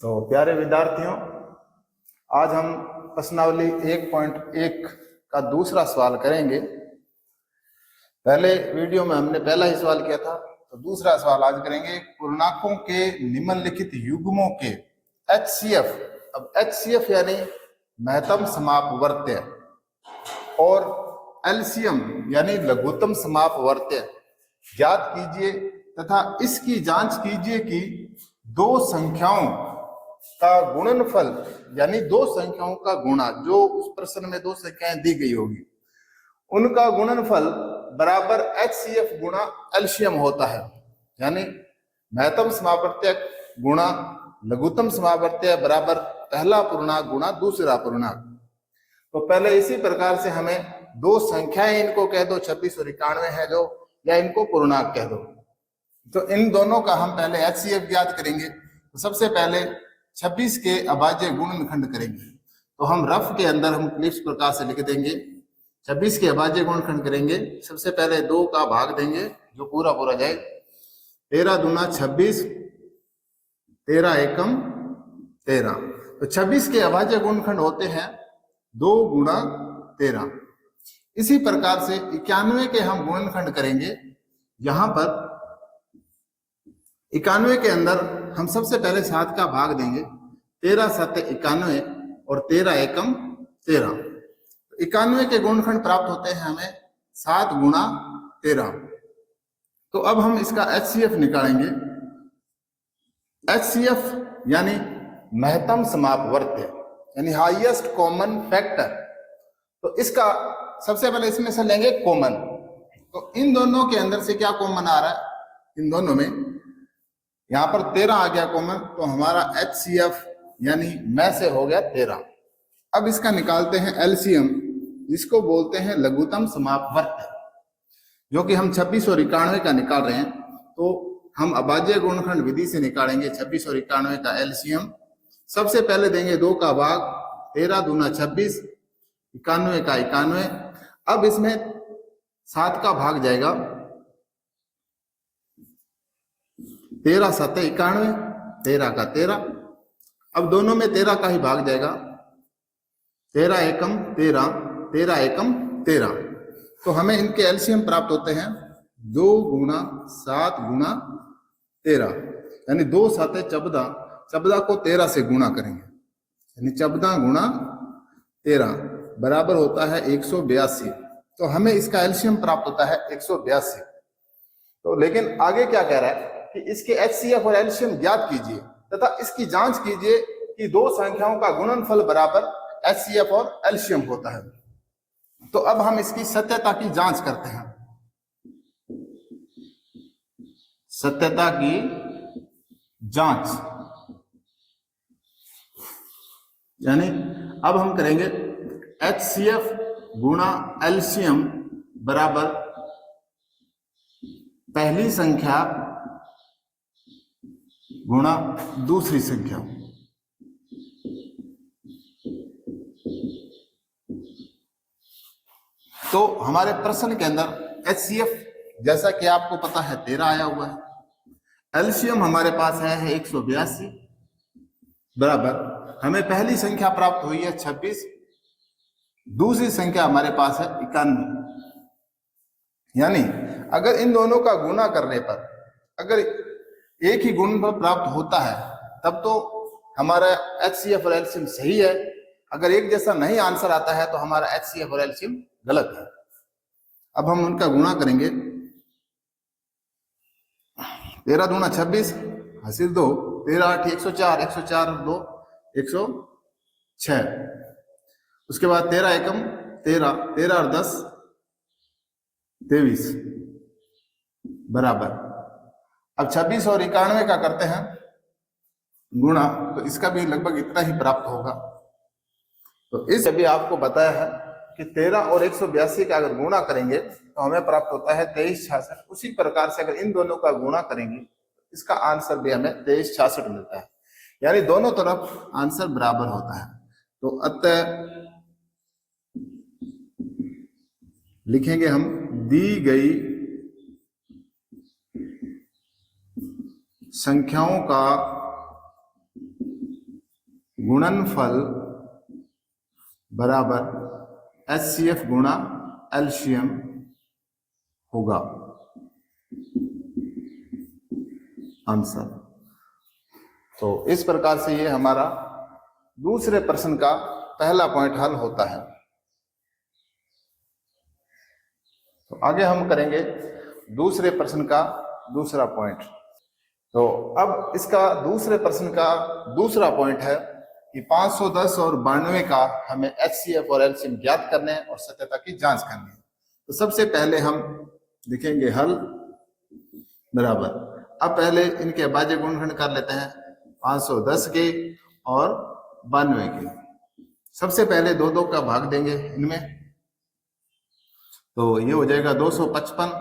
तो प्यारे विद्यार्थियों, आज हम प्रश्नावली 1.1 का दूसरा सवाल करेंगे। पहले वीडियो में हमने पहला ही सवाल किया था, तो दूसरा सवाल आज करेंगे। पूर्णांकों के निम्नलिखित युग्मों के HCF, अब HCF यानी महत्तम समापवर्त्य और LCM यानी लघुत्तम समापवर्त्य ज्ञात कीजिए तथा इसकी जांच कीजिए कि दो संख्याओं का गुणनफल यानी दो संख्याओं का गुणा, जो उस प्रश्न में दो संख्याएं दी गई होगी उनका गुणनफल बराबर HCF गुणा LCM होता है। यानी महत्तम समापवर्त्य गुणा लघुत्तम समापवर्त्य बराबर पहला पूर्णांक गुणा दूसरा पूर्णांक। तो पहले इसी प्रकार से हमें दो संख्याएं, इनको कह दो 26 और 91 है जो, या इनको पूर्णांक कह दो। तो इन दोनों का हम पहले HCF ज्ञात करेंगे। तो सबसे पहले 26 के अभाज्य गुणनखंड करेंगे। तो हम रफ के अंदर हम इस प्रकार से लिख देंगे, 26 के अभाज्य गुणनखंड करेंगे। सबसे पहले 2 का भाग देंगे जो पूरा पूरा जाए, 13 दूना 26, 13 एकम 13। तो 26 के अभाज्य गुणनखंड होते हैं 2 गुणा 13। इसी प्रकार से 91 के हम गुणनखंड करेंगे। यहां पर 91 के अंदर हम सबसे पहले 7 का भाग देंगे, 13 7 91 और 13 एकम 13। 91 के गुणनखंड प्राप्त होते हैं हमें 7 गुणा 13। तो अब हम इसका HCF निकालेंगे। HCF यानी महत्तम समापवर्त्य यानी हाईएस्ट कॉमन फैक्टर। तो इसका सबसे पहले इसमें से लेंगे कॉमन। तो इन दोनों के अंदर से क्या कॉमन आ रहा है, इन दोनों में यहां पर 13 आ गया कॉमन, तो हमारा HCF यानी में से हो गया 13। अब इसका निकालते हैं LCM, जिसको बोलते हैं लघुत्तम समापवर्त्य, जो कि हम 26 और 91 का निकाल रहे हैं। तो हम अभाज्य गुणनखंड विधि से निकालेंगे 26 और 91 का LCM। सबसे पहले देंगे 2 का भाग, 13 दूना 26, 91 का 91। अब इसमें 7 का भाग जाएगा, 13 7 91, 13 का 13। अब दोनों में 13 का ही भाग जाएगा, 13 एकम 13, 13 एकम 13। तो हमें इनके LCM प्राप्त होते हैं 2 गुणा 7 गुणा 13, यानी 2 7 14। 14 को 13 से गुणा करेंगे, यानी 14 गुणा 13 बराबर होता है 182। तो हमें इसका LCM प्राप्त होता है 182। तो लेकिन आगे क्या कह रहा है कि इसके HCF और LCM ज्ञात कीजिए तथा इसकी जांच कीजिए कि दो संख्याओं का गुणनफल बराबर HCF और LCM होता है। तो अब हम इसकी सत्यता की जांच करते हैं। सत्यता की जांच यानी अब हम करेंगे HCF गुणा LCM बराबर पहली संख्या गुणा दूसरी संख्या। तो हमारे प्रश्न के अंदर HCF जैसा कि आपको पता है 13 आया हुआ है, LCM हमारे पास है 182 बराबर हमें पहली संख्या प्राप्त हुई है 26, दूसरी संख्या हमारे पास है 91। यानी अगर इन दोनों का गुणा करने पर अगर एक ही गुणनफल प्राप्त होता है तब तो हमारा HCF और LCM सही है। अगर एक जैसा नहीं आंसर आता है तो हमारा HCF और LCM गलत है। अब हम उनका गुणा करेंगे, 13 दूना 26 हासिल 2, 13 8 104, 104 2 106। उसके बाद 13 एकम 13, 13 और 10 23 बराबर। अब 26 और 91 का करते हैं गुणा, तो इसका भी लगभग इतना ही प्राप्त होगा। तो इस अभी आपको बताया है कि 13 और 182 का अगर गुणा करेंगे तो हमें प्राप्त होता है 2366। उसी प्रकार से अगर इन दोनों का गुणा करेंगे इसका आंसर भी हमें 2366 मिलता है। यानी दोनों तरफ आंसर बराबर होता है। तो अतः लिखेंगे हम दी गई संख्याओं का गुणनफल बराबर HCF गुणा एलसीएम होगा। आंसर। तो इस प्रकार से ये हमारा दूसरे प्रश्न का पहला पॉइंट हल होता है। तो आगे हम करेंगे दूसरे प्रश्न का दूसरा पॉइंट। तो अब इसका दूसरे प्रश्न का दूसरा पॉइंट है कि 510 और 92 का हमें HCF और एलसीएम ज्ञात करने और सत्यता की जांच करनी है। तो सबसे पहले हम लिखेंगे हल बराबर। अब पहले इनके अभाज्य गुणनखंड कर लेते हैं 510 के और 92 के। सबसे पहले दो दो का भाग देंगे इनमें, तो ये हो जाएगा 255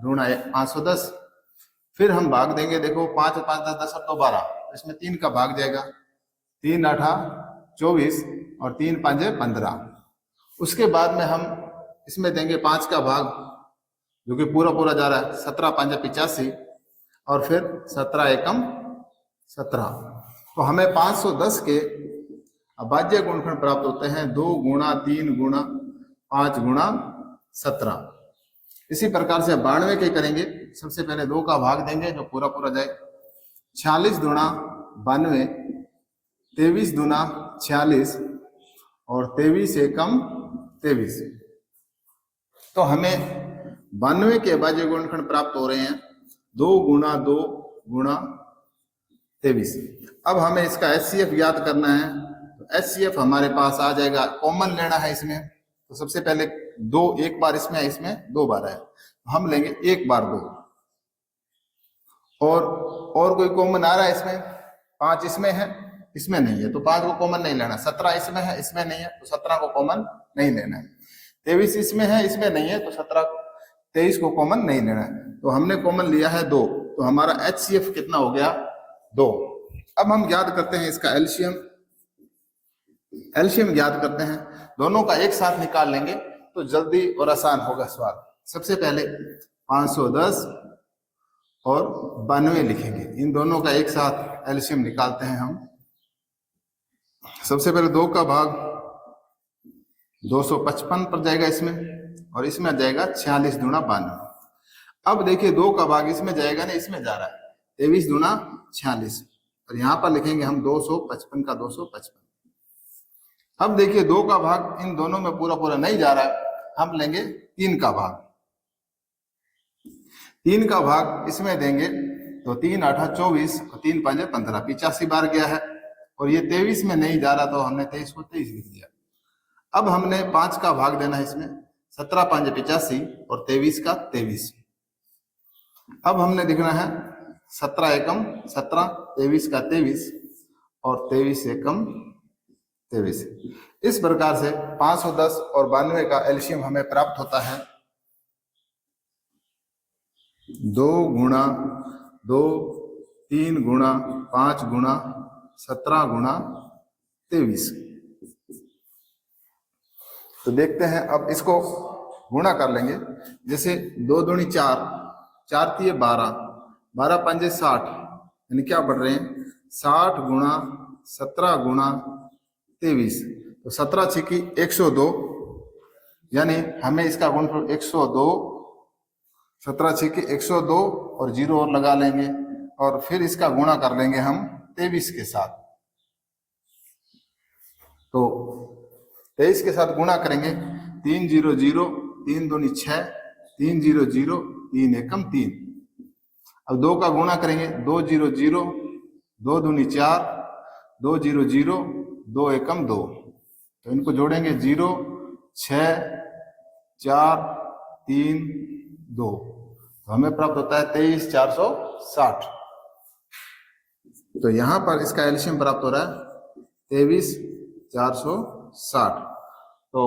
गुणा 510। फिर हम भाग देंगे, देखो 5 5 10 10 और 2 12, इसमें 3 का भाग जाएगा, 3 8 24 और 3 5 15। उसके बाद में हम इसमें देंगे 5 का भाग, जो कि पूरा पूरा जा रहा है, 17 5 85 और फिर 17 एकम 17। तो हमें 510 के अभाज्य गुणनखंड प्राप्त होते हैं 2 गुणा 3 गुणा 5 गुणा 17। इसी प्रकार से 92 के करेंगे। सबसे पहले 2 का भाग देंगे जो पूरा पूरा जाए, 46 गुणा 92, 23 गुना 46 और 23 एकम 23। तो हमें 92 के अभाज्य गुणनखंड प्राप्त हो रहे हैं 2 गुणा 2 गुणा 23। अब हमें इसका HCF ज्ञात करना है। तो HCF हमारे पास आ जाएगा, कॉमन लेना है इसमें। तो सबसे पहले 2 एक बार इसमें है, इसमें 2 बार है, हम लेंगे 1 बार 2। और कोई कॉमन आ रहा है इसमें, 5 इसमें है, इसमें नहीं है, तो 5 को कॉमन नहीं लेना। 17 इसमें है, इसमें नहीं है, तो 17 को कॉमन नहीं लेना है। 23 इसमें है, इसमें नहीं है, तो 23 को कॉमन नहीं लेना है। तो हमने कॉमन लिया है 2, तो हमारा HCF कितना हो गया 2। अब हम ज्ञात करते हैं इसका एलसीएम ज्ञात करते हैं। दोनों का एक साथ निकाल लेंगे तो जल्दी और आसान होगा सवाल। सबसे पहले 510 और 92 लिखेंगे, इन दोनों का एक साथ एलसीएम निकालते हैं हम। सबसे पहले 2 का भाग 255 पर जाएगा इसमें, और इसमें आ जाएगा 46 गुणा 92। अब देखिए 2 का भाग इसमें जाएगा ना, इसमें जा रहा है 23 गुणा 46, और यहां पर लिखेंगे हम 255 का 255। अब देखिए 2 का भाग इन दोनों में पूरा पूरा नहीं जा रहा है, हम लेंगे 3 का भाग। 3 का भाग इसमें देंगे तो 3 8 24 और 3 5 15, 85 बार गया है, और ये 23 में नहीं जा रहा, तो हमने 23 को 23 लिख दिया। अब हमने 5 का भाग देना है इसमें, 17 5 85 और 23 का 23। अब हमने लिखना है 17 एकम 17, 23 का 23 और 23 एकम 23। इस प्रकार से 510 और 92 का एलसीएम हमें प्राप्त होता है 2 गुणा 2, 3 गुणा 5 गुणा 17 गुणा 23। तो देखते हैं, अब इसको गुणा कर लेंगे। जैसे 2 दूनी 4, 4 3 12, 12 5 60, यानी क्या पढ़ रहे हैं 60 गुणा 17 गुणा 23। तो 17 छिकी 102, यानी हमें इसका गुणनफल 102, 17 छिकी 102 और 0 और लगा लेंगे, और फिर इसका गुणा कर लेंगे हम 23 के साथ। तो 23 के साथ गुणा करेंगे, 3 0 0, 3 दूनी 6, 3 0 0, 3 एकम 3। अब 2 का गुणा करेंगे, 2 0 0, 2 दूनी 4, 2 0 0, 2 एकम 2। तो इनको जोड़ेंगे 0 6 4 3 2, तो हमें प्राप्त होता है 23 460। तो यहां पर इसका एलसीएम प्राप्त हो रहा है 23 460। तो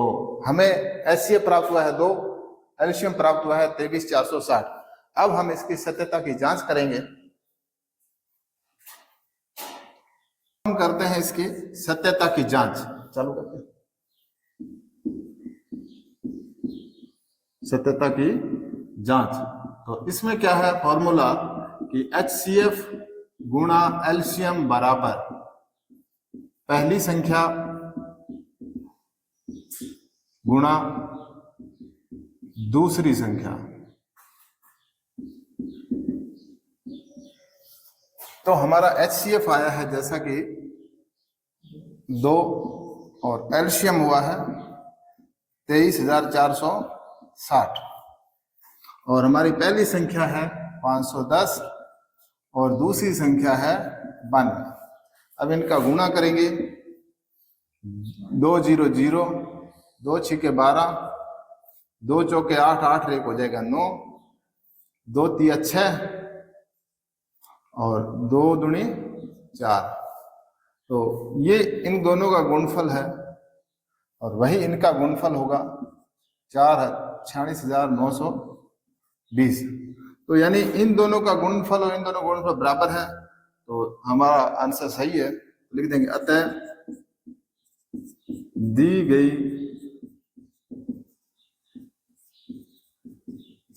हमें HCF प्राप्त हुआ है 2, एलसीएम प्राप्त हुआ है 23 460। अब हम इसकी सत्यता की जांच करेंगे। हम करते हैं इसकी सत्यता की जांच, चालू करते हैं सत्यता की जांच। तो इसमें क्या है फॉर्मूला कि HCF गुणा एलसीएम बराबर पहली संख्या गुणा दूसरी संख्या, तो हमारा HCF आया है जैसा कि 2 और एलसीएम हुआ है 23,460 और हमारी पहली संख्या है 510 और दूसरी संख्या है 92। अब इनका गुणा करेंगे, 2 0 0, 2 6 12, 2 चौके 8, 8 एक हो जाएगा 9, 2 3 6 और 2 दूनी 4। तो ये इन दोनों का गुणफल है और वही इनका गुणफल होगा 46,920। तो यानी इन दोनों का गुणनफल और इन दोनों गुणनफल बराबर है, तो हमारा आंसर सही है। लिख देंगे अतः दी गई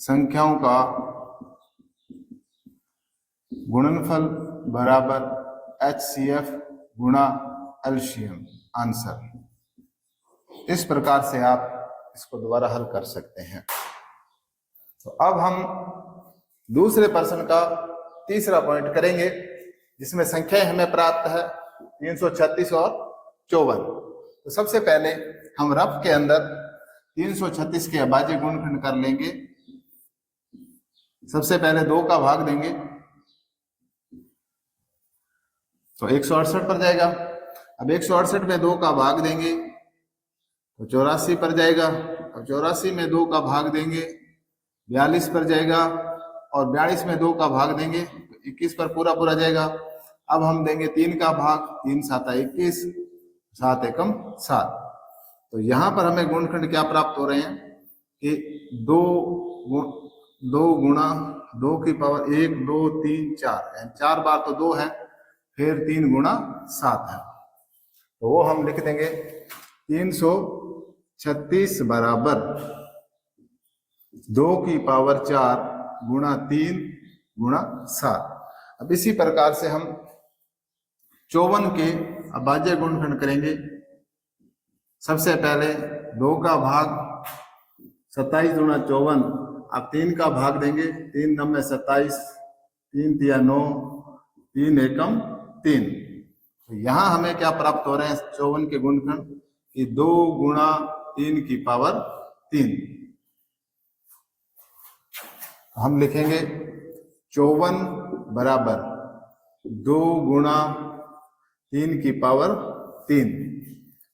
संख्याओं का गुणनफल बराबर HCF गुणा एलसीएम। आंसर इस प्रकार से आप इसको दोबारा हल कर सकते हैं। तो अब हम दूसरे प्रश्न का तीसरा पॉइंट करेंगे, जिसमें संख्याएं हमें प्राप्त है 336 और 54। तो सबसे पहले हम रफ के अंदर 336 के अभाज्य गुणनखंड कर लेंगे। सबसे पहले 2 का भाग देंगे तो 168 पर जाएगा। अब 168 में 2 का भाग देंगे तो 84 पर जाएगा। अब 84 में 2 का भाग देंगे 42 पर जाएगा और 42 में 2 का भाग देंगे तो 21 पर पूरा पूरा जाएगा। अब हम देंगे 3 का भाग, 3 7 21, 7 एकम 7। तो यहां पर हमें गुणनखंड क्या प्राप्त हो रहे हैं कि 2 गुणा 2 की पावर 1 2 3 4, 4 बार तो 2 है, फिर 3 गुणा 7 है। तो वो हम लिख देंगे 336 बराबर 2 की पावर 4 गुणा 3 गुणा 7। अब इसी प्रकार से हम 54 के अभाज्य गुणनखंड करेंगे। सबसे पहले 2 का भाग 27 गुणा 54। अब 3 का भाग देंगे, 3 9 27, 3 3 9, 3 एकम 3। तो यहां हमें क्या प्राप्त हो रहे हैं 54 के गुणनखंड कि 2 गुणा 3 की पावर 3। हम लिखेंगे 54 बराबर 2 गुणा 3 की पावर 3।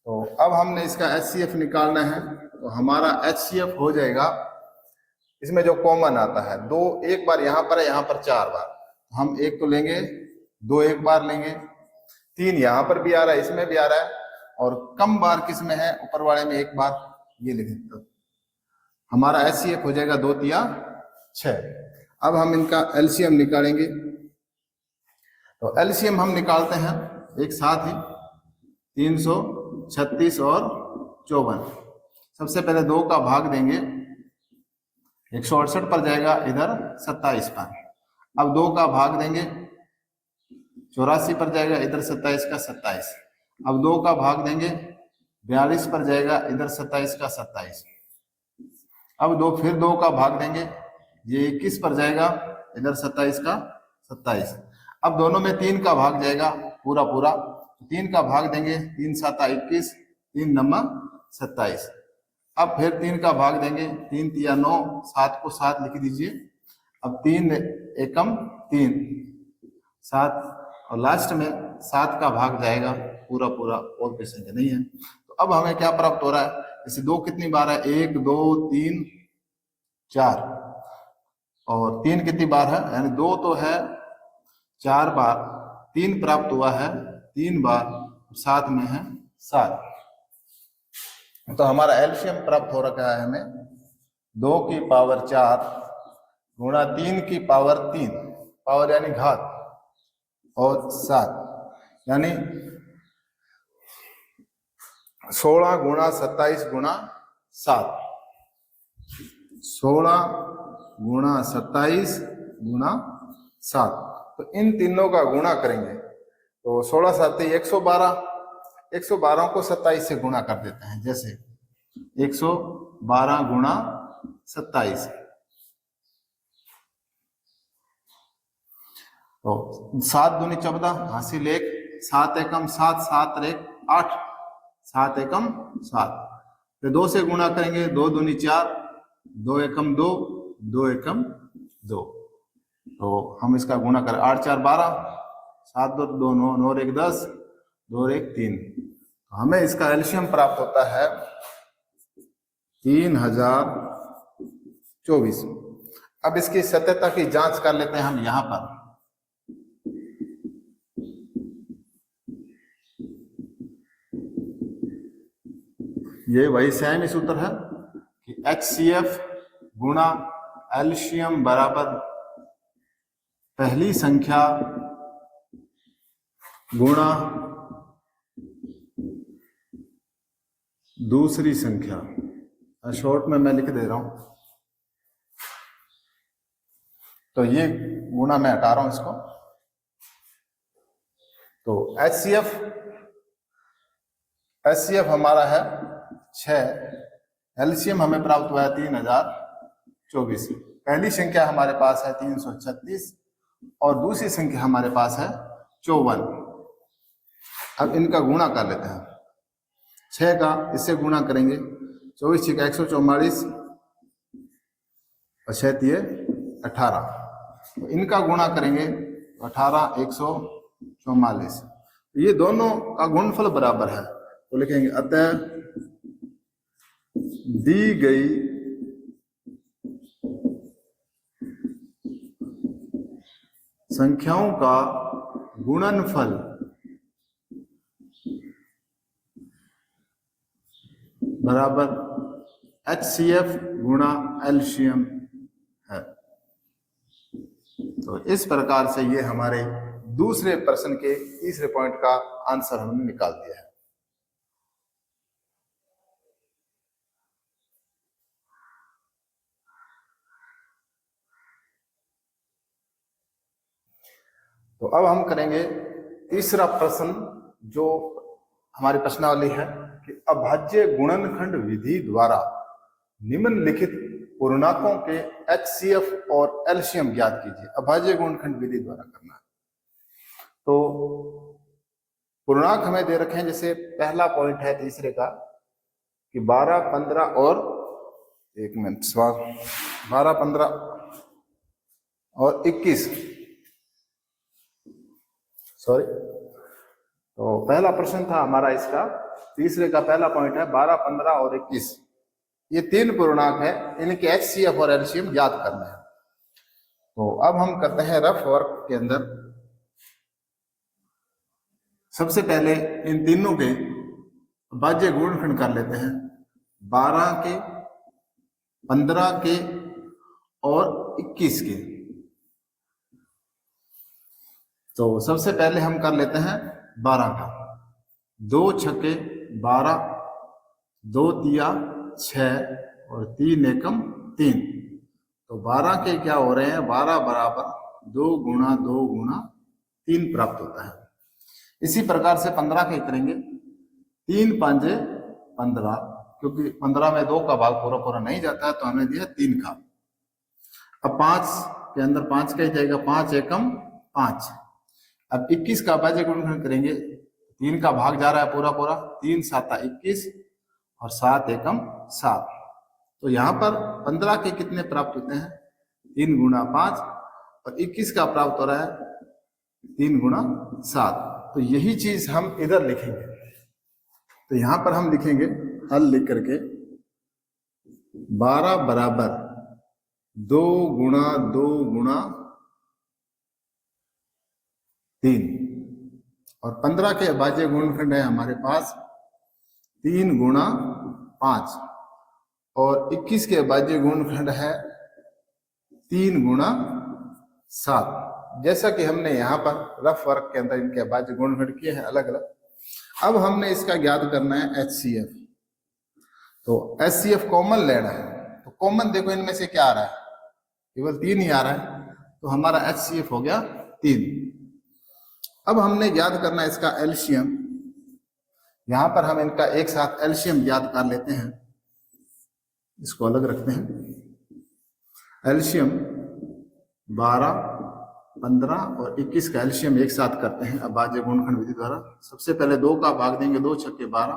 तो अब हमने इसका HCF निकालना है। तो हमारा HCF हो जाएगा, इसमें जो कॉमन आता है 2 एक बार यहाँ पर है, यहाँ पर 4 बार, हम एक तो लेंगे, 2 एक बार लेंगे, 3 यहाँ पर भी आ रहा है, इसमें भी आ रहा है, और कम बार किस में है, ऊपर वाले में 1 बार, ये लिखें। तो हमारा HCF हो जाएगा 2 3 6। अब हम इनका LCM निकालेंगे। तो LCM हम निकालते हैं एक साथ ही 336 और 54। सबसे पहले 2 का भाग देंगे, 168 पर जाएगा, इधर 27 पर। अब 2 का भाग देंगे 84 पर जाएगा, इधर 27 का 27। अब 2 का भाग देंगे 42 पर जाएगा, इधर 27 का 27। अब 2 फिर 2 का भाग देंगे, ये 21 पर जाएगा, इधर 27 का 27। अब दोनों में 3 का भाग जाएगा पूरा पूरा, 3 का भाग देंगे, 3 7 21, 3 9 27। अब फिर 3 का भाग देंगे, 3 3 9, 7 को 7 लिख दीजिए। अब 3 एकम 3 7 और लास्ट में 7 का भाग जाएगा पूरा पूरा, और कोई संख्या नहीं है। तो अब हमें क्या प्राप्त हो रहा है, जैसे 2 कितनी बार है, 1 2 3 4, और 3 कितनी बार है, यानी 2 तो है 4 बार, 3 प्राप्त हुआ है 3 बार, साथ में है 7। तो हमारा एलसीएम प्राप्त हो रखा है हमें 2 की पावर 4 गुणा 3 की पावर 3, पावर यानी घात, और 7, यानी 16 गुणा 27 गुणा 7, 16 गुणा 27 गुणा 7। तो इन तीनों का गुणा करेंगे तो 16 7 112, 112 को 27 से गुणा कर देते हैं। जैसे 112 गुणा 27, तो 7 दूनी 14, हासिल 1, 7 एकम 7, 7 एक 8, 7 एकम 7, तो 2 से गुणा करेंगे, 2 दूनी 4, 2 एकम 2, 2 एकम 2, तो हम इसका गुणा करें, 8 4 12, 7 2 2 9, 9 1 10, 2 1 3, तो हमें इसका एलसीएम प्राप्त होता है 3024। अब इसकी सत्यता की जांच कर लेते हैं हम यहां पर। ये वही सेम ही सूत्र है कि HCF गुणा एलसीएम बराबर पहली संख्या गुणा दूसरी संख्या। शॉर्ट में मैं लिख दे रहा हूं, तो ये गुणा मैं हटा रहा हूं इसको। तो HCF हमारा है 6, एलसीएम हमें प्राप्त हुआ है 3024। पहली संख्या हमारे पास है 336 और दूसरी संख्या हमारे पास है 54। अब इनका गुणा कर लेते हैं। 6 का इससे गुणा करेंगे, 24 6 144 और 6 3 18, तो इनका गुणा करेंगे 18 144, ये दोनों का गुणनफल बराबर है, तो लिखेंगे अतः दी गई संख्याओं का गुणनफल बराबर HCF गुणा एलसीएम है। तो इस प्रकार से ये हमारे दूसरे प्रश्न के तीसरे पॉइंट का आंसर हमने निकाल दिया है। तो अब हम करेंगे तीसरा प्रश्न, जो हमारी प्रश्नावली है कि अभाज्य गुणनखंड विधि द्वारा निम्नलिखित पूर्णांकों के HCF और एलसीएम ज्ञात कीजिए। अभाज्य गुणनखंड विधि द्वारा करना है, तो पूर्णांक हमें दे रखे हैं। जैसे पहला पॉइंट है तीसरे का कि 12 15 और 12 15 और 21, सॉरी, तो पहला प्रश्न था हमारा इसका, तीसरे का पहला पॉइंट है 12 15 और 21, ये 3 पूर्णांक है, इनके HCF और एलसीएम ज्ञात करना है। तो अब हम करते हैं रफ वर्क के अंदर। सबसे पहले इन तीनों के अभाज्य गुणनखंड कर लेते हैं, 12 के 15 के और 21 के। तो सबसे पहले हम कर लेते हैं 12 का, 2 छक्के 12, 2 तिया 6 और 3 एकम 3, तो 12 के क्या हो रहे हैं, 12 बराबर 2 गुणा 2 गुणा 3 प्राप्त होता है। इसी प्रकार से 15 के करेंगे, 3 5 15, क्योंकि 15 में 2 का भाग पूरा पूरा नहीं जाता है, तो हमने दिया 3 का। अब 5 के अंदर 5 का ही जाएगा, 5 एकम 5। अब 21 का अभाज्य गुणनखंड करेंगे, 3 का भाग जा रहा है पूरा पूरा, 3 7 21 और 7 एकम 7, तो यहाँ पर 15 के कितने प्राप्त होते हैं, 3 गुणा 5, और 21 का प्राप्त हो रहा है 3 गुणा 7। तो यही चीज हम इधर लिखेंगे। तो यहां पर हम लिखेंगे हल लिख करके 12 बराबर 2 गुणा 2 गुणा 3, और 15 के अभाज्य गुणनखंड है हमारे पास 3 गुणा 5, और 21 के अभाज्य गुणनखंड है 3 गुणा 7। जैसा कि हमने यहाँ पर रफ वर्क के अंदर इनके अभाज्य गुणनखंड किए हैं अलग अलग। अब हमने इसका ज्ञात करना है HCF। तो HCF कॉमन लेना है, तो कॉमन देखो इनमें से क्या आ रहा है, केवल 3 ही आ रहा है, तो हमारा HCF हो गया 3। अब हमने ज्ञात करना है इसका एलसीएम। यहाँ पर हम इनका एक साथ एलसीएम याद कर लेते हैं, इसको अलग रखते हैं। एलसीएम 12, 15 और 21 का एलसीएम एक साथ करते हैं अभाज्य गुणनखंड विधि द्वारा। सबसे पहले 2 का भाग देंगे, 2 छक्के 12,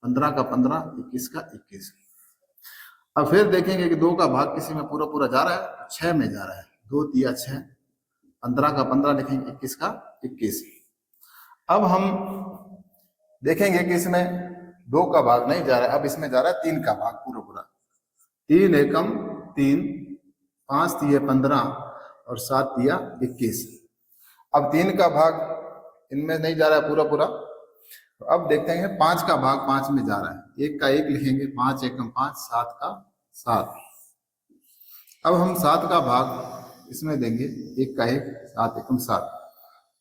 15 का 15, 21 का 21। अब फिर देखेंगे कि 2 का भाग किसी में पूरा पूरा जा रहा है, 6 में जा रहा है, 2 तिया 6, 15 का 15 लिखेंगे, 21 का 21। अब हम देखेंगे कि इसमें 2 का भाग नहीं जा रहा है, अब इसमें जा रहा है 3 का भाग पूरा पूरा। 3 एकम 3, 5 तिया 15 और 7 तिया 21। अब 3 का भाग इनमें नहीं जा रहा है पूरा पूरा, तो अब देखते हैं 5 का भाग 5 में जा रहा है, 1 का 1 लिखेंगे, 5 एकम 5, 7 का 7। अब हम 7 का भाग इसमें देंगे, 1 का 1, 7 एकम 7।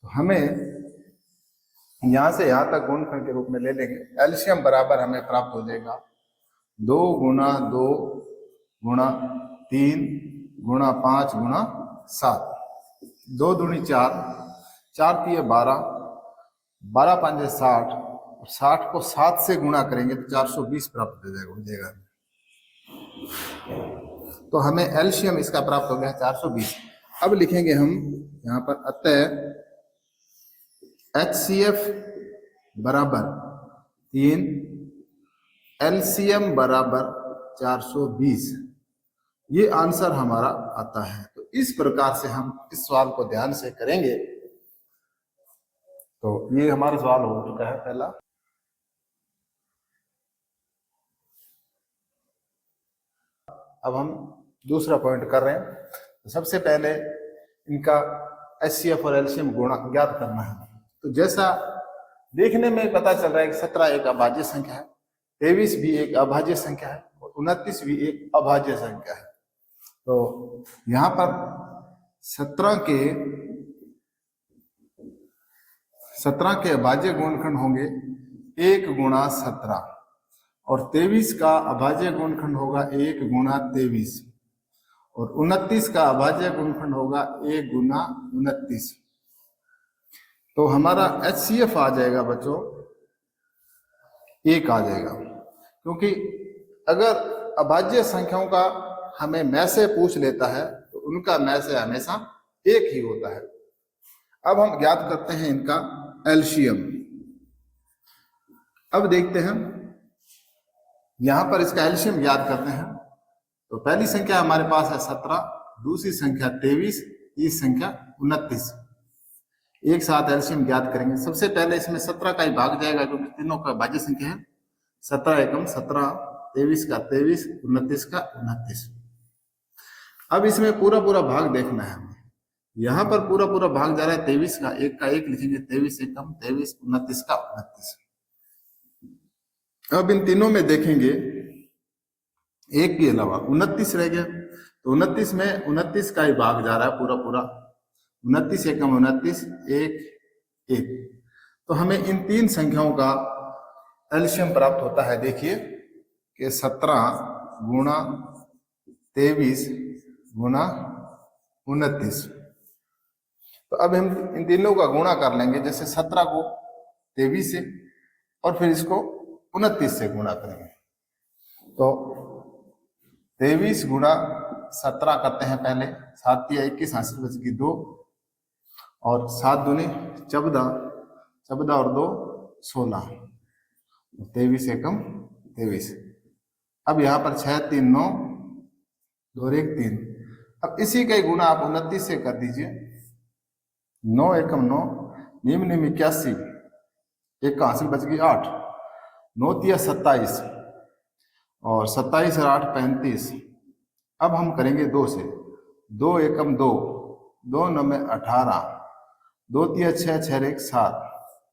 तो हमें यहां से यहां तक गुणनखंड के रूप में ले लेंगे। एलसीएम बराबर हमें प्राप्त हो जाएगा 2 गुणा 2 गुणा 3 गुणा 5 गुणा 7। 2 दूनी 4, 4 तिये 12, 12 पंजे 60, 60 को 7 से गुणा करेंगे तो 420 प्राप्त हो जाएगा। तो हमें एलसीएम इसका प्राप्त हो गया 420। अब लिखेंगे हम यहाँ पर अतः HCF बराबर 3, एलसीएम बराबर 420। ये आंसर हमारा आता है। तो इस प्रकार से हम इस सवाल को ध्यान से करेंगे। तो ये हमारा सवाल हो चुका है पहला। अब हम दूसरा पॉइंट कर रहे हैं। तो सबसे पहले इनका HCF और एलसीएम गुणा ज्ञात करना है। तो जैसा देखने में पता चल रहा है कि 17 एक अभाज्य संख्या है, 23 भी एक अभाज्य संख्या है और 29 भी एक अभाज्य संख्या है। तो यहाँ पर 17 के अभाज्य गुणनखंड होंगे 1 गुणा 17 और 23 का अभाज्य गुणनखंड होगा 1 गुणा 23 और 29 का अभाज्य गुणनखंड होगा 1 गुणा 29। तो हमारा HCF आ जाएगा बच्चों 1 आ जाएगा, क्योंकि अगर अभाज्य संख्याओं का हमें में से पूछ लेता है तो उनका में से हमेशा 1 ही होता है। अब हम ज्ञात करते हैं इनका एलसीएम। अब देखते हैं यहां पर इसका एलसीएम ज्ञात करते हैं। तो पहली संख्या हमारे पास है 17, दूसरी संख्या 23, तीसरी संख्या 29। एक साथ एलसीएम ज्ञात करेंगे। सबसे पहले इसमें 17 का ही भाग जाएगा क्योंकि तीनों का भाज्य संख्या है। 17 एकम 17, 23 का 23, 29 का 29। अब इसमें पूरा पूरा भाग देखना है हमें। यहाँ पर पूरा पूरा भाग जा रहा है 23 का, 1 का 1 लिखेंगे, 23 एकम 23, 29 का 29। अब इन तीनों में देखेंगे 1 के अलावा 29 रह गया। तो 29 में 29 का ही भाग जा रहा है पूरा पूरा, 29 एकम 29, 1 1। तो हमें इन 3 संख्याओं का एलसीएम प्राप्त होता है। देखिए कि 17 गुणा 23 गुणा 29। तो अब हम इन तीनों का गुणा कर लेंगे। जैसे 17 को 23 से और फिर इसको 29 से गुणा करेंगे। तो 23 गुणा 17 करते हैं पहले, 7 या 21 हासिल बचेगी 2 और 7 दूनी 14, 14 और 2 16, 23 एकम 23। अब यहाँ पर 6 3 9 2 1 3। अब इसी का ही गुणा आप 29 से कर दीजिए। 9 एकम 9, निम्न 81, एक का हासिल बच गई 8, 9 तिया 27 और 27 और 8 35। अब हम करेंगे 2 से। 2 एकम 2, 2 9 में 18, 2 तिया 6, 6 1 7।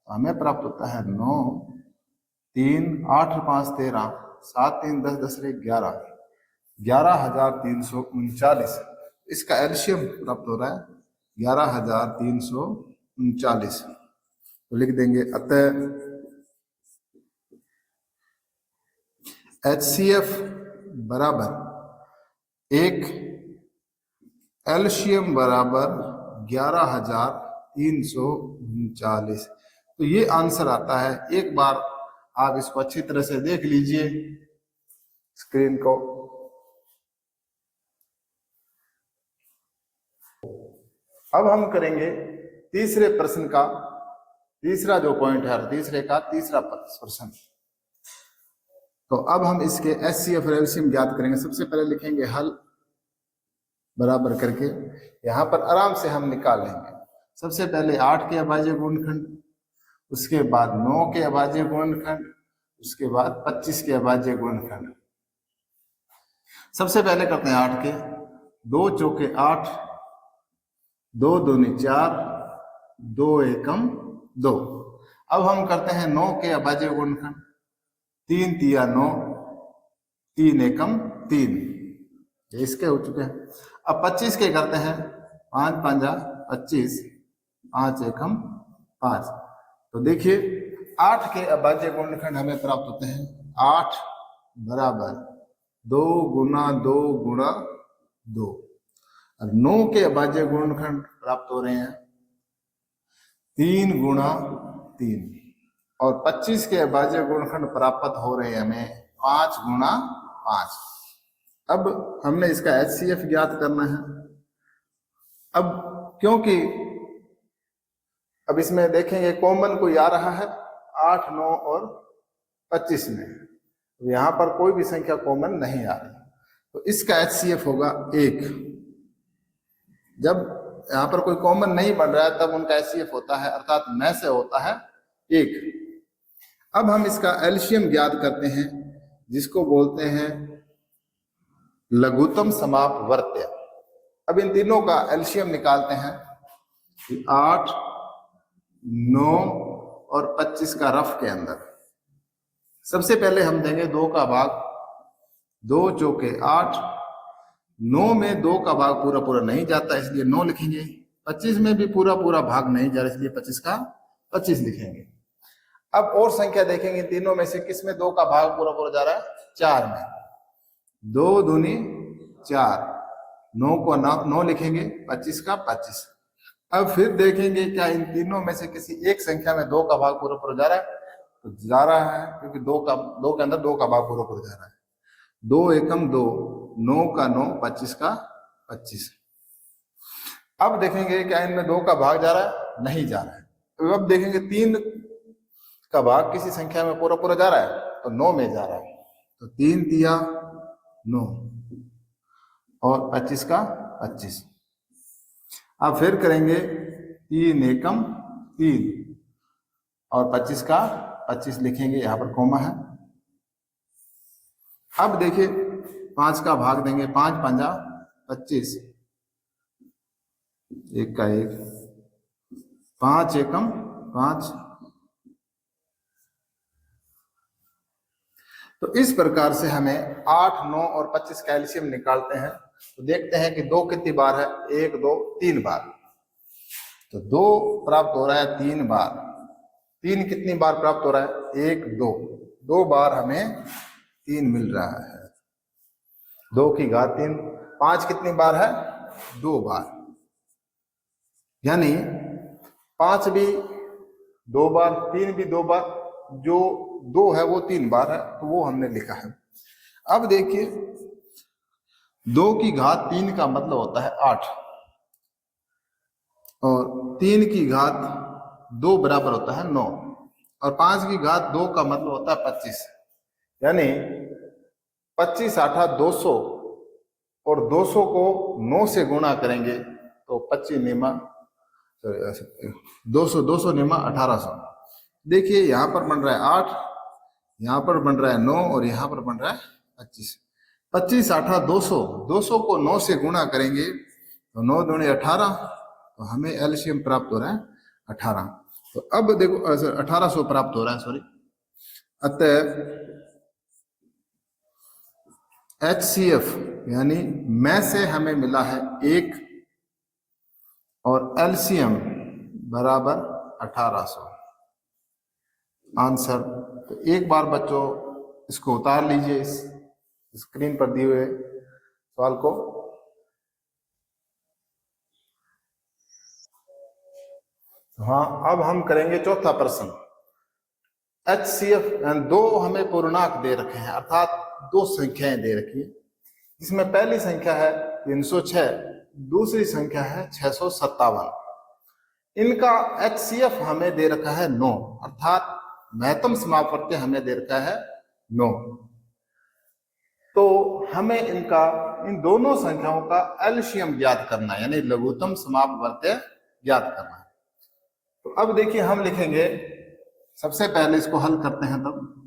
हमें प्राप्त होता है 9 3 8 5 13, 7 3 10 10 1 11, 11,339। इसका एलसीएम प्राप्त हो रहा है 11,339। तो लिख देंगे अतः HCF बराबर 1, एलसीएम बराबर 11,339। तो ये आंसर आता है। एक बार आप इसको अच्छी तरह से देख लीजिए स्क्रीन को। अब हम करेंगे तीसरे प्रश्न का तीसरा जो पॉइंट है, तीसरे का तीसरा प्रश्न। तो अब हम इसके एचसीएफ और एलसीएम ज्ञात करेंगे। सबसे पहले लिखेंगे हल बराबर करके, यहां पर आराम से हम निकाल लेंगे। सबसे पहले 8 के अभाज्य गुणनखंड, उसके बाद 9 के अभाज्य गुणनखंड, उसके बाद 25 के अभाज्य गुणनखंड। सबसे पहले करते हैं 8 के। 2 चौके 8, 2 दूनी 4, 2 एकम 2। अब हम करते हैं 9 के अभाज्य गुणनखंड। 3 तिया 9, 3 एकम 3, ये इसके हो चुके हैं। अब 25 के करते हैं। 5 पंजा 25, 5 एकम 5। तो देखिए 8 के अभाज्य गुणनखंड हमें प्राप्त होते हैं। 8 बराबर 2 गुना 2 गुणा 2। और 9 के अभाज्य गुणनखंड प्राप्त हो रहे हैं 3 गुणा 3। और 25 के अभाज्य गुणनखंड प्राप्त हो रहे हैं हमें 5 गुणा 5। अब हमने इसका एचसीएफ ज्ञात करना है। अब क्योंकि अब इसमें देखेंगे कॉमन कोई आ रहा है 8, 9 और 25 में, तो यहां पर कोई भी संख्या कॉमन नहीं आ रही, तो इसका एचसीएफ होगा 1। जब यहां पर कोई कॉमन नहीं बन रहा है तब उनका एचसीएफ होता है, अर्थात में से होता है 1। अब हम इसका एलसीएम ज्ञात करते हैं, जिसको बोलते हैं लघुत्तम समापवर्त्य। अब इन तीनों का एलसीएम निकालते हैं कि 8, 9 और 25 का रफ के अंदर। सबसे पहले हम देंगे 2 का भाग। 2 चौके 8, 9 में 2 का भाग पूरा पूरा नहीं जाता इसलिए 9 लिखेंगे। 25 में भी पूरा पूरा भाग नहीं जा रहा इसलिए 25 का 25 लिखेंगे। अब और संख्या देखेंगे तीनों में से किस में 2 का भाग पूरा पूरा जा रहा है, 4 में। 2 दूनी 4, 9 को 9 लिखेंगे, 25 का 25। अब फिर देखेंगे क्या इन तीनों में से किसी एक संख्या में 2 का भाग पूरा पूरा जा रहा है, तो जा रहा है क्योंकि 2 के अंदर 2 का भाग पूरा पूरा जा रहा है। 2 एकम 2, 9 का 9, 25 का 25। अब देखेंगे क्या इनमें 2 का भाग जा रहा है, नहीं जा रहा है। तो अब देखेंगे 3 का भाग किसी संख्या में पूरा पूरा जा रहा है, तो 9 में जा रहा है, तो 3 तिया 9 और 25 का 25। अब फिर करेंगे 3 एकम 3 और 25 का 25 लिखेंगे, यहां पर कोमा है। अब देखिए 5 का भाग देंगे। 5 पंजा 25, 1 का 1, 5 एकम 5। तो इस प्रकार से हमें 8, 9 और 25 का एलसीएम निकालते हैं। तो देखते हैं कि 2 कितनी बार है, 1, 2, 3 बार। तो 2 प्राप्त हो रहा है 3 बार। 3 कितनी बार प्राप्त हो रहा है, 1, 2, 2 बार हमें 3 मिल रहा है। 2 की घात 3। 5 कितनी बार है, 2 बार। यानी 5 भी 2 बार, 3 भी 2 बार, जो 2 है वो 3 बार है, तो वो हमने लिखा है। अब देखिए 2 की घात 3 का मतलब होता है 8 और 3 की घात 2 बराबर होता है 9 और 5 की घात 2 का मतलब होता है 25। यानी 25 8 200 और 200 को 9 से गुणा करेंगे तो 25 निमा 200 200 निमा 1800। देखिए यहां पर बन रहा है 8, यहां पर बन रहा है 9 और यहां पर बन रहा है 25। 25 8 200, 200 को 9 से गुणा करेंगे तो 9 दूनी 18, तो हमें एलसीएम प्राप्त हो रहा है 18। तो अब देखो 1800 प्राप्त हो रहा है, सॉरी। अतः HCF यानी में से हमें मिला है 1 और एलसीएम बराबर 1800 आंसर। तो एक बार बच्चों इसको उतार लीजिए इस स्क्रीन पर दिए हुए सवाल को। हाँ, अब हम करेंगे चौथा प्रश्न। HCF दो हमें पूर्णांक दे रखे हैं, अर्थात दो संख्याएं दे रखी है, जिसमें पहली संख्या है 306, दूसरी संख्या है 657। इनका HCF हमें दे रखा है 9, अर्थात महत्तम समापवर्ती हमें दे रखा है 9। तो हमें इन दोनों संख्याओं का एलसीएम ज्ञात करना है, यानी लघुत्तम समापवर्ती ज्ञात करना है। तो अब देखिए हम लिखेंगे, सबसे पहले इसको हल करते हैं, तब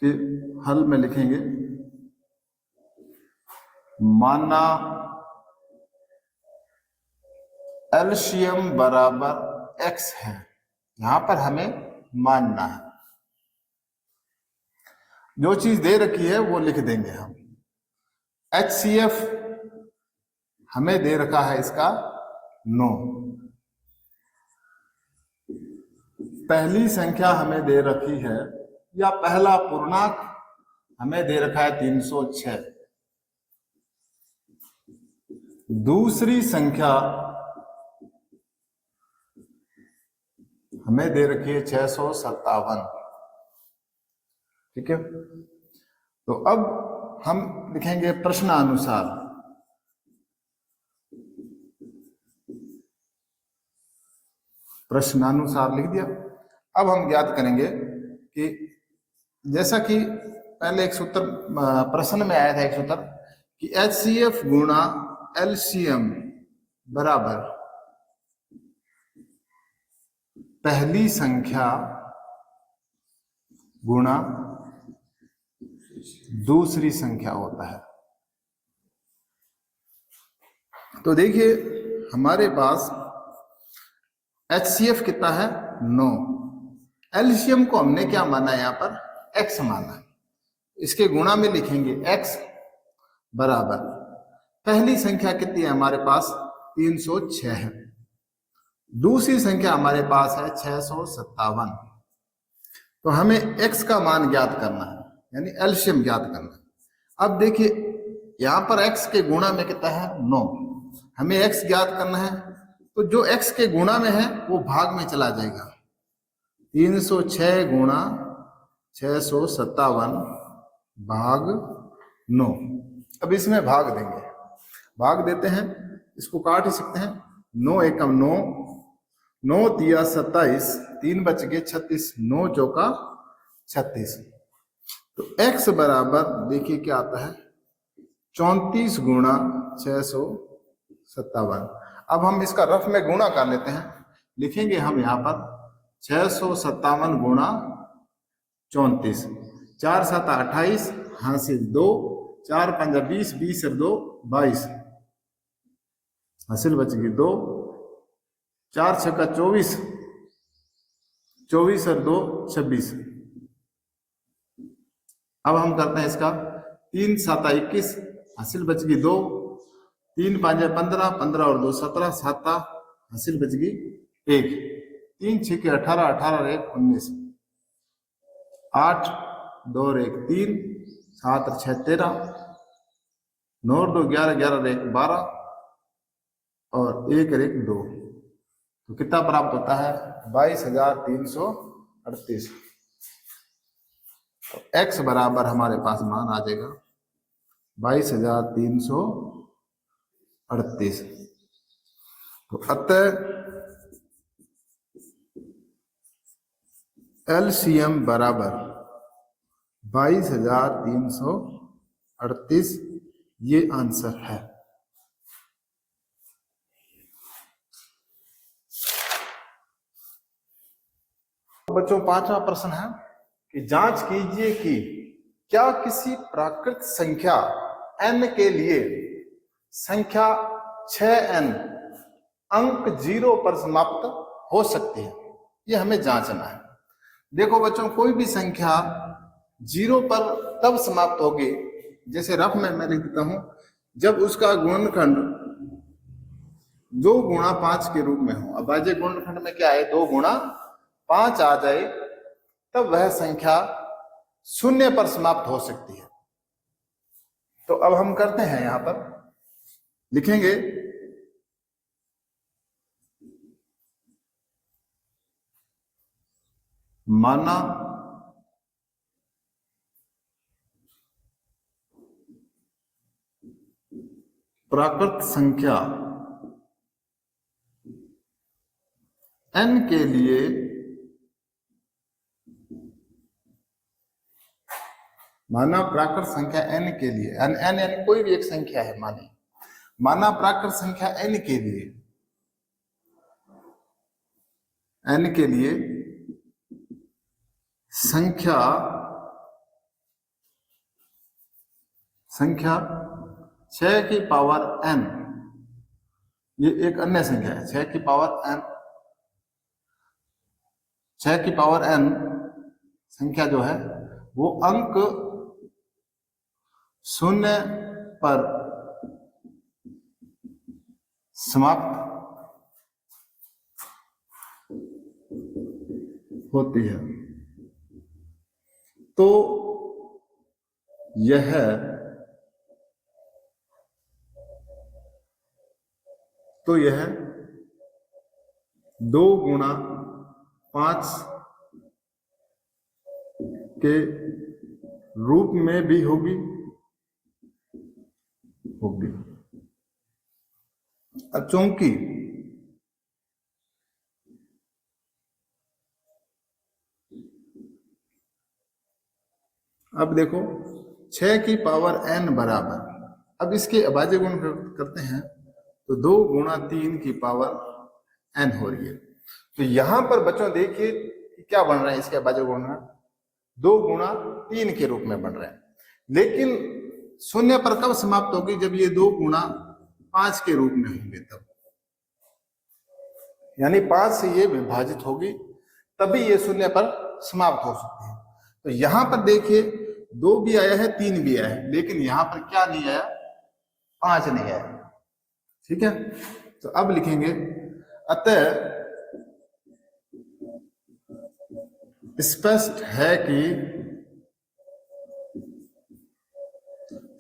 कि हल में लिखेंगे माना एलसीएम बराबर x है, यहां पर हमें मानना है, जो चीज दे रखी है वो लिख देंगे हम। HCF हमें दे रखा है इसका 9, पहली संख्या हमें दे रखी है, या पहला पूर्णांक हमें दे रखा है 306, दूसरी संख्या हमें दे रखी है 657। ठीक है, तो अब हम लिखेंगे प्रश्नानुसार। प्रश्नानुसार लिख दिया। अब हम ज्ञात करेंगे कि जैसा कि पहले एक सूत्र प्रश्न में आया था, एक सूत्र कि HCF गुणा LCM बराबर पहली संख्या गुणा दूसरी संख्या होता है। तो देखिए हमारे पास HCF कितना है 9, LCM को हमने क्या माना है, यहां पर x माना है, इसके गुणा में लिखेंगे x बराबर पहली संख्या कितनी है हमारे पास 306 है, दूसरी संख्या हमारे पास है 657। तो हमें x का मान ज्ञात करना है, यानी एलसीएम ज्ञात करना है। अब देखिए यहां पर x के गुणा में कितना है 9, हमें x ज्ञात करना है, तो जो x के गुणा में है वो भाग में चला जाएगा, 306 गुणा 657 भाग 9। अब इसमें भाग देंगे, भाग देते हैं, इसको काट ही सकते हैं, 9 एकम 9, 9 तिया 27, 3 बच गए 36, 9 चौका 36। तो x बराबर देखिए क्या आता है 34 गुणा 657। अब हम इसका रफ में गुणा कर लेते हैं, लिखेंगे हम यहाँ पर 657 गुणा 34, 4 7 28, हासिल 2, 4 5 20, 20 और 2 22, हासिल बच गई 2, 4 6 24, 24 और 2 26। अब हम करते हैं इसका 3 7 21, हासिल बच गई 2, 3 5 15, 15 और 2 17, 7 हासिल बच गई 1, 3 6 18, 18 और 1 19, 8 2 और 1 3, 7 और 6 13, 9 और 2 11, 11 और 1 12 और 1 और 1 2। तो कितना प्राप्त होता है 22,338। तो x बराबर हमारे पास मान आ जाएगा 22,338। तो अतः LCM बराबर 22,338, ये आंसर है। बच्चों पांचवा प्रश्न है कि जांच कीजिए कि क्या किसी प्राकृत संख्या n के लिए संख्या 6n अंक 0 पर समाप्त हो सकती है, ये हमें जांचना है। देखो बच्चों कोई भी संख्या 0 पर तब समाप्त होगी, जैसे रफ में मैं लिख देता हूं, जब उसका गुणनखंड 2 गुणा 5 के रूप में हो। अब बाह्य गुणनखंड में क्या है 2 गुणा 5 आ जाए, तब वह संख्या 0 पर समाप्त हो सकती है। तो अब हम करते हैं, यहां पर लिखेंगे माना प्राकृत संख्या n के लिए माना प्राकृत संख्या n के लिए n कोई भी एक संख्या है, माना प्राकृत संख्या n के लिए संख्या 6 की पावर n, ये एक अन्य संख्या है। 6 की पावर n संख्या जो है वो अंक 0 पर समाप्त होती है। तो यह 2 गुणा 5 के रूप में भी होगी। अब चूंकि अब देखो 6 की पावर n बराबर, अब इसके अभाज्य गुण करते हैं तो 2 गुणा 3 की पावर n हो रही है। तो यहां पर बच्चों देखिए क्या बन रहा है, इसके अभाज्य गुण 2 गुणा 3 के रूप में बन रहे हैं। लेकिन 0 पर कब समाप्त होगी, जब ये 2 गुणा 5 के रूप में होंगे तब, यानी 5 से ये विभाजित होगी तभी ये 0 पर समाप्त हो सकती है। तो यहां पर देखिए 2 भी आया है, 3 भी आया है, लेकिन यहां पर क्या नहीं आया, 5 नहीं आया। ठीक है, तो अब लिखेंगे अतः स्पष्ट है कि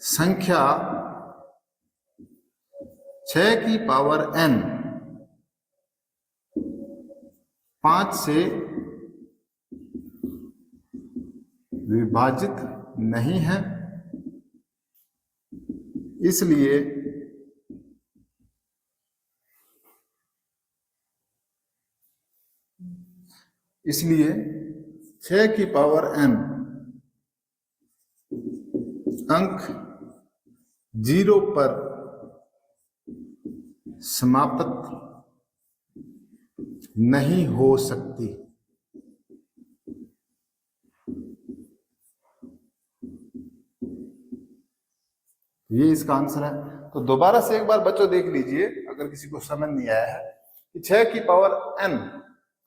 संख्या 6 की पावर n 5 से विभाजित नहीं है, इसलिए इसलिए 6 की पावर n अंक 0 पर समाप्त नहीं हो सकती। ये इसका आंसर है। तो दोबारा से एक बार बच्चों देख लीजिए, अगर किसी को समझ नहीं आया है कि 6 की पावर n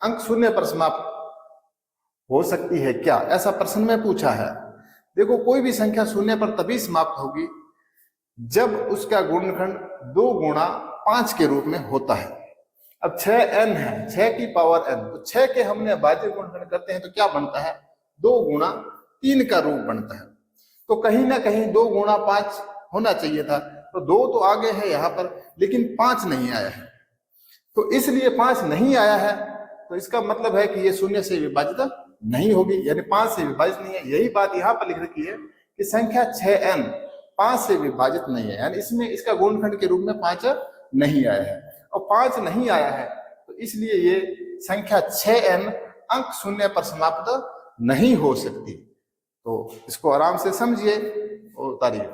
अंक 0 पर समाप्त हो सकती है क्या, ऐसा प्रश्न में पूछा है। देखो कोई भी संख्या 0 पर तभी समाप्त होगी जब उसका गुणनखंड 2 गुणा 5 के रूप में होता है। अब 6n है, 6 की पावर n, तो 6 के हमने अभाज्य गुणनखंड करते हैं तो क्या बनता है, 2 गुणा 3 का रूप बनता है। तो कहीं ना कहीं 2 गुणा 5 होना चाहिए था, तो 2 तो आगे है यहाँ पर, लेकिन 5 नहीं आया है। तो इसलिए 5 नहीं आया है, तो इसका मतलब है कि ये 0 से विभाजित नहीं होगी, यानी 5 से विभाजित नहीं है। यही बात यहाँ पर लिख रखी है कि संख्या 6n 5 से विभाजित नहीं है, यानी इसमें इसका गुणनखंड के रूप में 5 नहीं आया है। और 5 नहीं आया है तो इसलिए ये संख्या 6n अंक 0 पर समाप्त नहीं हो सकती। तो इसको आराम से समझिए और उतारिए।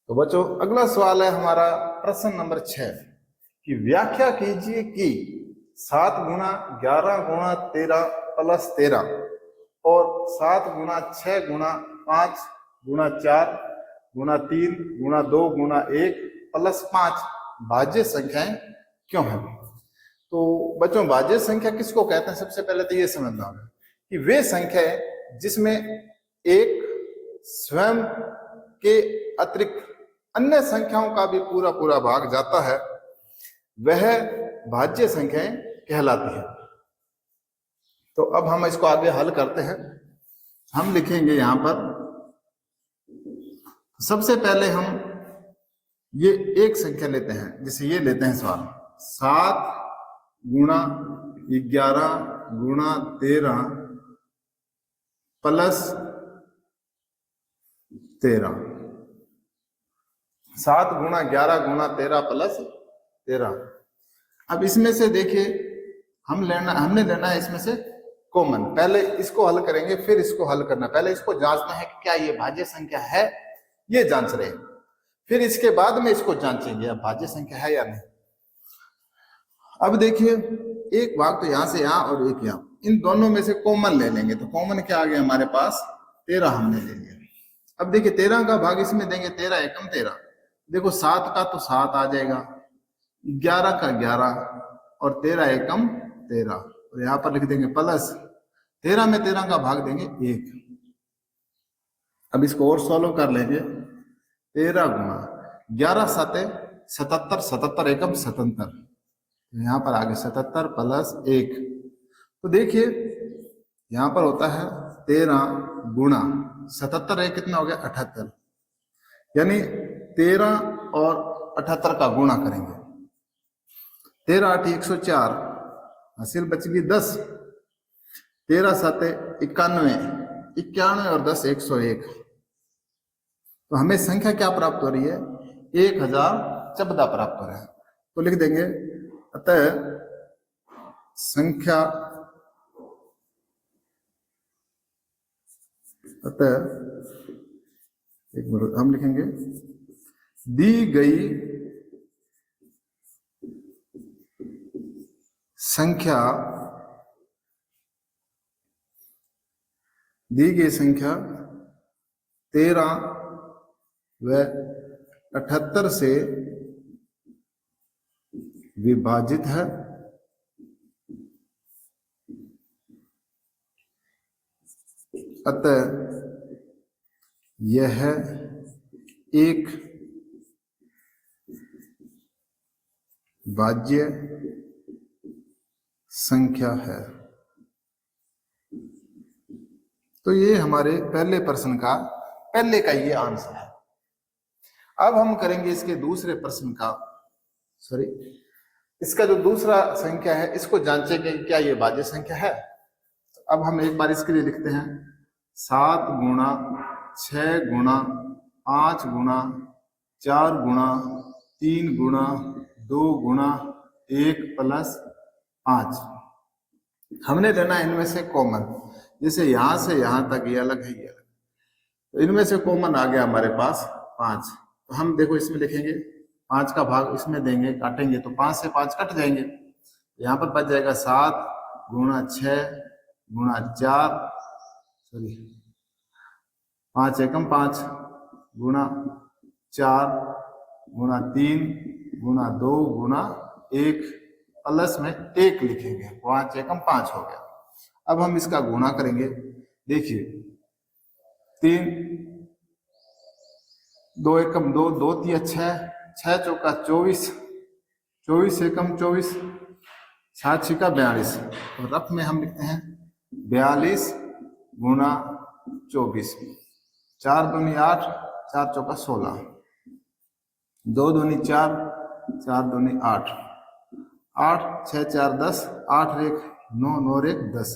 तो बच्चों अगला सवाल है हमारा प्रश्न नंबर 6 कि व्याख्या कीजिए कि 7 गुणा 11 गुणा 13 प्लस 13 और 7 गुणा 6 गुणा 5 गुणा 4 गुणा 3 गुणा 2 गुणा 1 प्लस 5 भाज्य संख्याएं क्यों हैं। तो बच्चों भाज्य संख्या किसको कहते हैं, सबसे पहले तो ये समझना होगा कि वे संख्याएं जिसमें एक स्वयं के अतिरिक्त अन्य संख्याओं का भी पूरा पूरा भाग जाता है, वह भाज्य संख्याएं कहलाती है। तो अब हम इसको आगे हल करते हैं। हम लिखेंगे यहां पर, सबसे पहले हम ये एक संख्या लेते हैं, जैसे ये लेते हैं सवाल 7 गुणा 11 गुणा 13 प्लस 13। 7 गुणा 11 गुणा 13 प्लस 13। अब इसमें से देखिए हमने लेना है इसमें से कॉमन। पहले इसको हल करेंगे फिर इसको हल करना। पहले इसको जांचना है कि क्या ये भाज्य संख्या है, ये जांच रहे हैं, फिर इसके बाद में इसको जांचेंगे अब भाज्य संख्या है या नहीं। अब देखिए एक भाग तो यहां से यहां और एक यहां, इन दोनों में से कॉमन ले लेंगे। तो कॉमन क्या आ गया हमारे पास, 13 हमने ले लिया। अब देखिए 13 का भाग इसमें देंगे, 13 एकम 13। देखो 7 का तो 7 आ जाएगा, 11 का 11 और 13 एकम 13, और यहां पर लिख देंगे प्लस 13 में 13 का भाग देंगे 1। अब इसको और सॉल्व कर लेंगे। 13 गुणा 11 7 77, 77 एकम 77, यहां पर आगे 77 प्लस 1। तो देखिए यहां पर होता है 13 गुणा 77, एक कितना हो गया 78, यानी 13 और 78 का गुणा करेंगे। 13 8 104, हासिल बच गई 10। 13 7 91, 91 और 10 101। तो हमें संख्या क्या प्राप्त हो रही है, 1014 प्राप्त हो रहा है। तो लिख देंगे अतः संख्या, अतः एक मिनट हम लिखेंगे दी गई संख्या, दी गई संख्या 13 व 78 से विभाजित है, अतः यह एक भाज्य संख्या है। तो ये हमारे पहले प्रश्न का ये आंसर है। अब हम करेंगे इसके दूसरे प्रश्न का, इसका जो दूसरा संख्या है इसको जांचेंगे क्या ये भाज्य संख्या है। तो अब हम एक बार इसके लिए लिखते हैं 7 गुणा 6 गुणा 5 गुणा 4 गुणा 3 गुणा 2 गुणा 1 प्लस 5। हमने लेना इनमें से कॉमन, जैसे यहां से यहां तक ये अलग है ये अलग, तो इनमें से कॉमन आ गया हमारे पास 5। तो हम देखो इसमें लिखेंगे 5 का भाग इसमें देंगे, काटेंगे तो 5 से 5 कट जाएंगे, यहाँ पर बच जाएगा 7 गुणा 6 गुणा 4 5 एकम 5 गुणा 4 गुणा 3 गुणा 2 गुणा 1 प्लस में 1 लिखेंगे, 5 एकम 5 हो गया। अब हम इसका गुणा करेंगे। देखिए 3 2 एकम 2, 2 3 6, 6 चौका 24, 24 एकम 24, 7 छिका 42, और रफ में हम लिखते हैं 42 गुणा 24, 4 दूनी 8, 4 चौका 16, 2 दूनी 4, 4 दूनी 8, 8 6 4 10, 8 1 9, 9 1 10।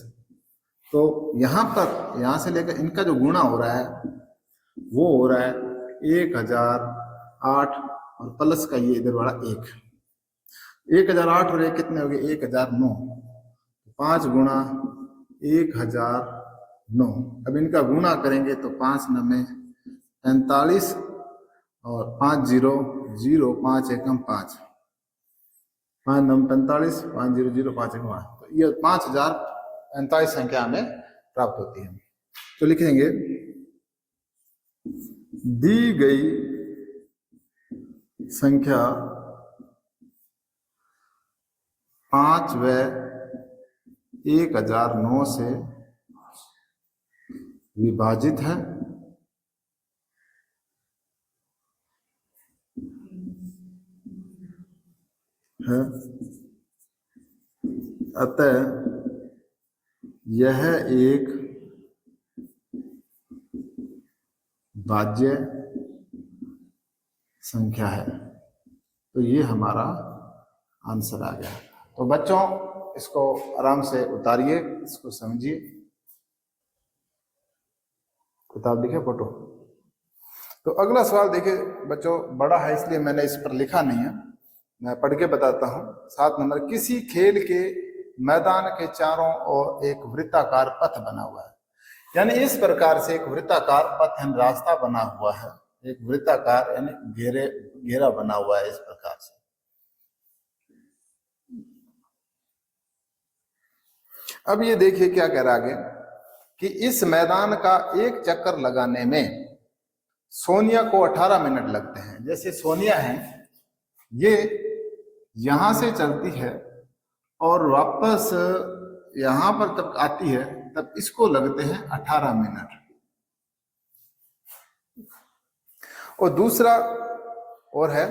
तो यहाँ पर यहाँ से लेकर इनका जो गुणा हो रहा है वो हो रहा है 1008, और प्लस का ये इधर वाला 1, 1008 और 1 कितने हो गए 1009, 5 गुणा 1009। अब इनका गुणा करेंगे तो 5 9 45 और 5 0 0, 5 एकम 5, 5 9 45, 5 0 0, 5 एकम 5। तो ये 5045 संख्या हमें प्राप्त होती है। तो लिखेंगे दी गई संख्या 5 व 1009 से विभाजित है, अतः यह एक भाज्य संख्या है। तो ये हमारा आंसर आ गया। तो बच्चों इसको आराम से उतारिए, इसको समझिए, किताब लिखे फोटो। तो अगला सवाल देखिए बच्चों, बड़ा है इसलिए मैंने इस पर लिखा नहीं है, मैं पढ़ के बताता हूं। 7 नंबर, किसी खेल के मैदान के चारों ओर एक वृत्ताकार पथ बना हुआ है। यानी इस प्रकार से एक वृत्ताकार पथ यानी रास्ता बना हुआ है, एक वृत्ताकार यानी घेरा बना हुआ है इस प्रकार से। अब ये देखिए क्या कह रहा आगे कि इस मैदान का एक चक्कर लगाने में सोनिया को 18 मिनट लगते हैं। जैसे सोनिया है, ये यहां से चलती है और वापस यहां पर तब आती है, तब इसको लगते हैं 18 मिनट। और दूसरा और है,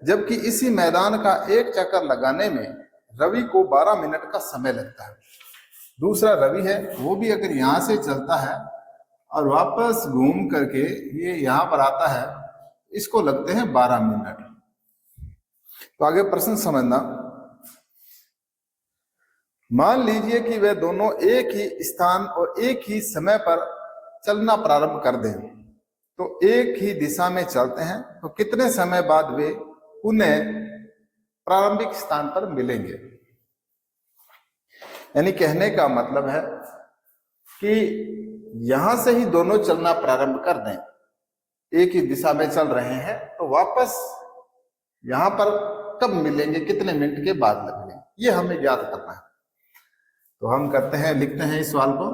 जबकि इसी मैदान का एक चक्कर लगाने में रवि को 12 मिनट का समय लगता है। दूसरा रवि है, वो भी अगर यहां से चलता है और वापस घूम करके ये यहां पर आता है, इसको लगते हैं 12 मिनट। तो आगे प्रश्न समझना। मान लीजिए कि वे दोनों एक ही स्थान और एक ही समय पर चलना प्रारंभ कर दें, तो एक ही दिशा में चलते हैं, तो कितने समय बाद वे पुनः प्रारंभिक स्थान पर मिलेंगे। यानी कहने का मतलब है कि यहां से ही दोनों चलना प्रारंभ कर दें, एक ही दिशा में चल रहे हैं, तो वापस यहां पर कब मिलेंगे, कितने मिनट के बाद लगेंगे, ये हमें ज्ञात करना है। तो हम करते हैं, लिखते हैं इस सवाल को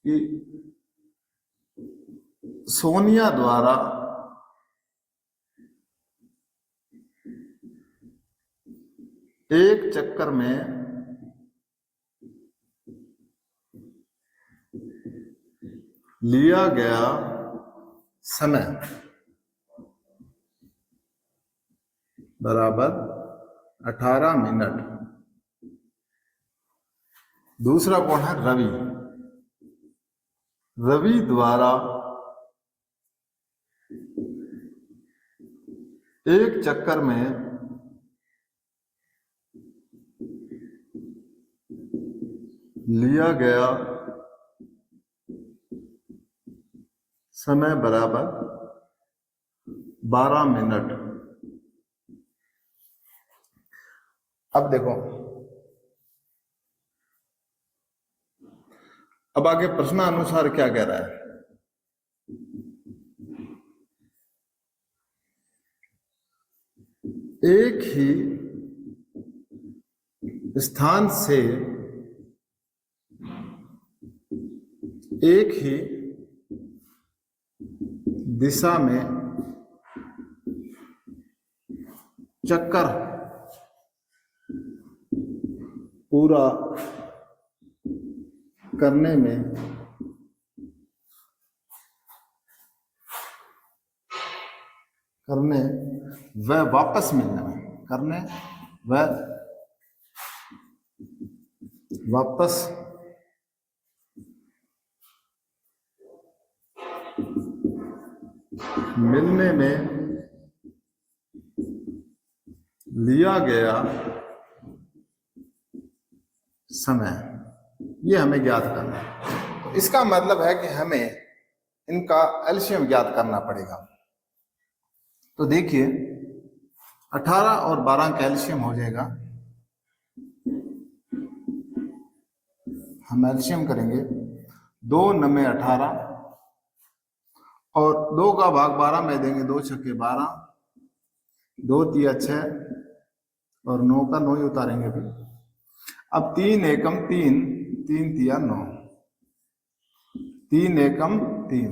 कि सोनिया द्वारा एक चक्कर में लिया गया समय बराबर 18 मिनट। दूसरा कौन है, रवि। रवि द्वारा एक चक्कर में लिया गया समय बराबर 12 मिनट। अब देखो, अब आगे प्रश्नानुसार क्या कह रहा है। एक ही स्थान से एक ही दिशा में चक्कर पूरा करने में वह वापस मिलने में, करने वह वापस मिलने में लिया गया समय, ये हमें ज्ञात करना है। तो इसका मतलब है कि हमें इनका एलसीएम ज्ञात करना पड़ेगा। तो देखिए 18 और 12 का एलसीएम हो जाएगा, हम एलसीएम करेंगे 2 9 18 और 2 का भाग 12 में देंगे, 2 छक्के 12, 2 तिया 6 और 9 का 9 ही उतारेंगे फिर। अब 3 एकम 3, 3 तिया 9, 3 एकम 3,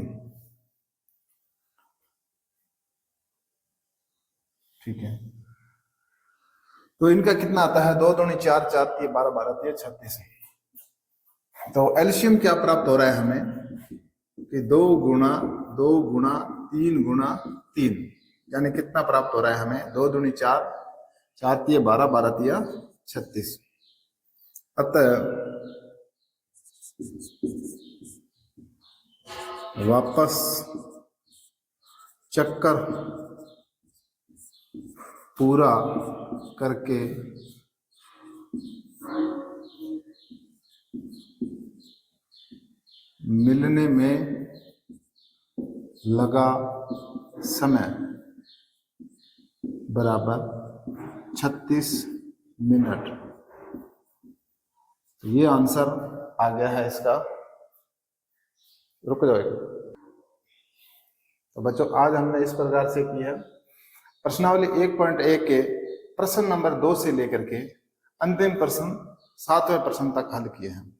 ठीक है। तो इनका कितना आता है, 2 दूनी 4, 4 तिया 12, 12 तिया 36। तो एलसीएम क्या प्राप्त हो रहा है हमें कि 2 गुणा 2 गुणा 3 गुणा 3, यानी कितना प्राप्त हो रहा है हमें, 2 दूनी 4, 4 तिया 12, 12 तिया 36। अतः वापस चक्कर पूरा करके मिलने में लगा समय बराबर 36 मिनट। ये आंसर आ गया है इसका। रुक जाओ। तो बच्चों आज हमने इस प्रकार से किया प्रश्नावली 1.1 के प्रश्न नंबर 2 से लेकर के अंतिम प्रश्न 7वें प्रश्न तक हल किए हैं।